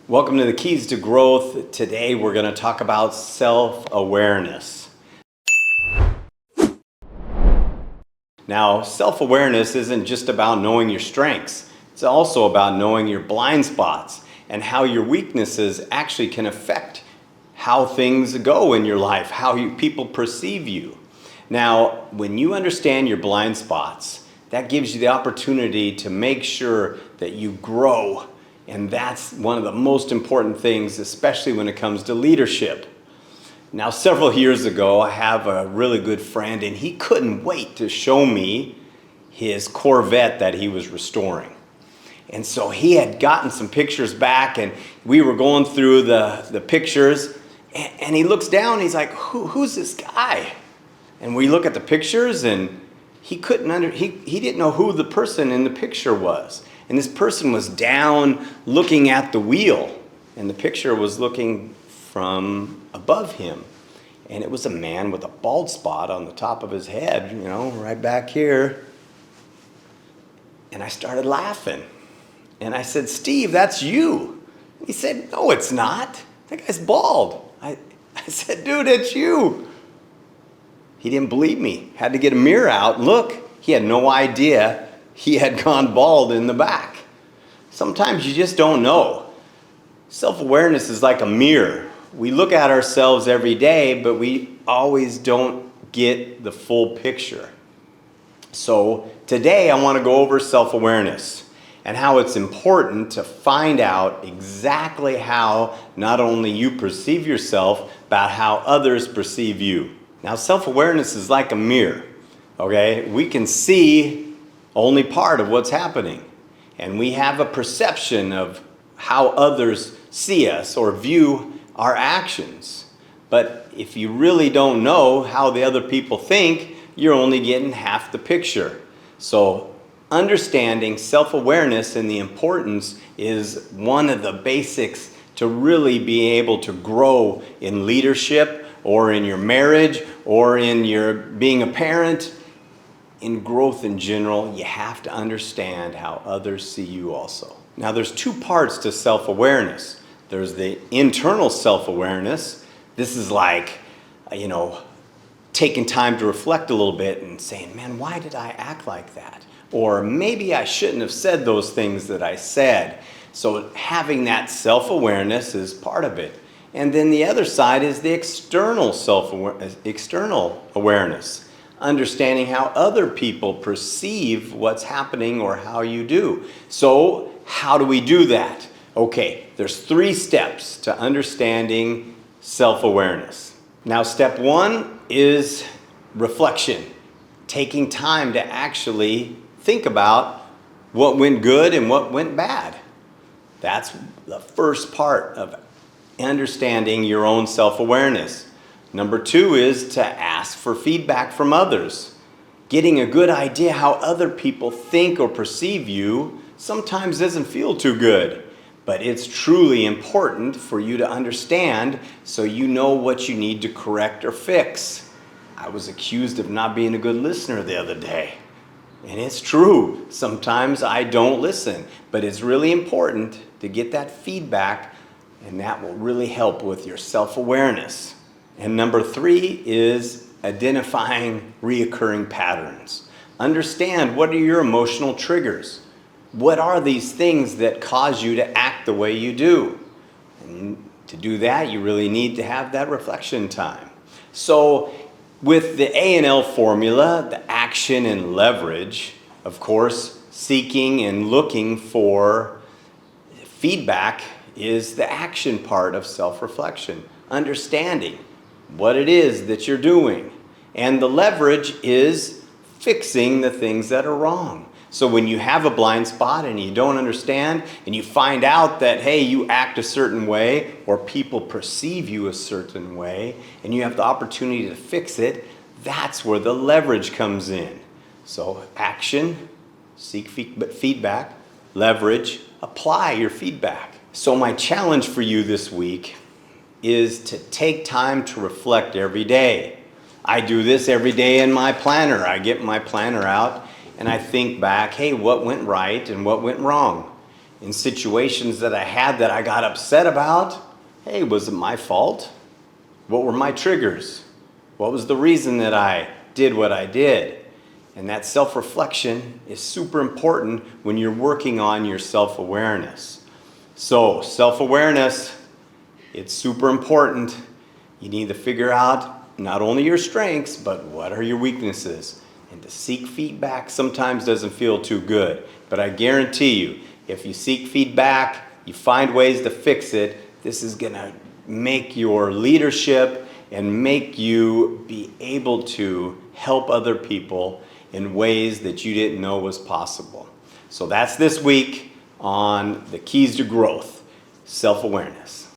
Welcome to the Keys to Growth. Today we're going to talk about self-awareness. Now, self-awareness isn't just about knowing your strengths. It's also about knowing your blind spots and how your weaknesses actually can affect how things go in your life, how people perceive you. Now, when you understand your blind spots, that gives you the opportunity to make sure that you grow. And that's one of the most important things, especially when it comes to leadership. Now, several years ago, I have a really good friend, and he couldn't wait to show me his Corvette that he was restoring. And so he had gotten some pictures back, and we were going through the pictures, and he looks down, and he's like, who's this guy? And we look at the pictures, and he didn't know who the person in the picture was. And this person was down looking at the wheel, and the picture was looking from above him. And it was a man with a bald spot on the top of his head, right back here. And I started laughing. And I said, "Steve, that's you." He said, "No, it's not. That guy's bald." I said, "Dude, it's you." He didn't believe me. Had to get a mirror out. Look, he had no idea he had gone bald in the back. Sometimes you just don't know. Self-awareness is like a mirror. We look at ourselves every day, but we always don't get the full picture. So today I want to go over self-awareness and how it's important to find out exactly how not only you perceive yourself, but how others perceive you. Now, self-awareness is like a mirror, okay? We can see only part of what's happening. And we have a perception of how others see us or view our actions. But if you really don't know how the other people think, you're only getting half the picture. So understanding self-awareness and the importance is one of the basics to really be able to grow in leadership or in your marriage or in your being a parent. In growth in general, you have to understand how others see you also. Now, there's two parts to self-awareness. There's the internal self-awareness. This is like, taking time to reflect a little bit and saying, man, why did I act like that? Or maybe I shouldn't have said those things that I said. So having that self-awareness is part of it. And then the other side is the external awareness. Understanding how other people perceive what's happening or how you do. So how do we do that? Okay, there's 3 steps to understanding self-awareness. Now, step 1 is reflection. Taking time to actually think about what went good and what went bad. That's the first part of understanding your own self-awareness. Number 2 is to ask for feedback from others. Getting a good idea how other people think or perceive you sometimes doesn't feel too good, but it's truly important for you to understand so you know what you need to correct or fix. I was accused of not being a good listener the other day, and it's true. Sometimes I don't listen, but it's really important to get that feedback, and that will really help with your self-awareness. And number 3 is identifying reoccurring patterns. Understand, what are your emotional triggers? What are these things that cause you to act the way you do? And to do that, you really need to have that reflection time. So with the A&L formula, the action and leverage, of course, seeking and looking for feedback is the action part of self-reflection. Understanding what it is that you're doing. And the leverage is fixing the things that are wrong. So when you have a blind spot and you don't understand and you find out that, hey, you act a certain way or people perceive you a certain way and you have the opportunity to fix it, that's where the leverage comes in. So action, seek feedback, leverage, apply your feedback. So my challenge for you this week is to take time to reflect every day. I do this every day in my planner. I get my planner out and I think back, hey, what went right and what went wrong? in situations that I had that I got upset about. Hey, was it my fault? What were my triggers? What was the reason that I did what I did? And that self-reflection is super important when you're working on your self-awareness. So, self-awareness, it's super important. You need to figure out not only your strengths, but what are your weaknesses. And to seek feedback sometimes doesn't feel too good. But I guarantee you, if you seek feedback, you find ways to fix it, this is going to make your leadership and make you be able to help other people in ways that you didn't know was possible. So that's this week on the keys to growth, self-awareness.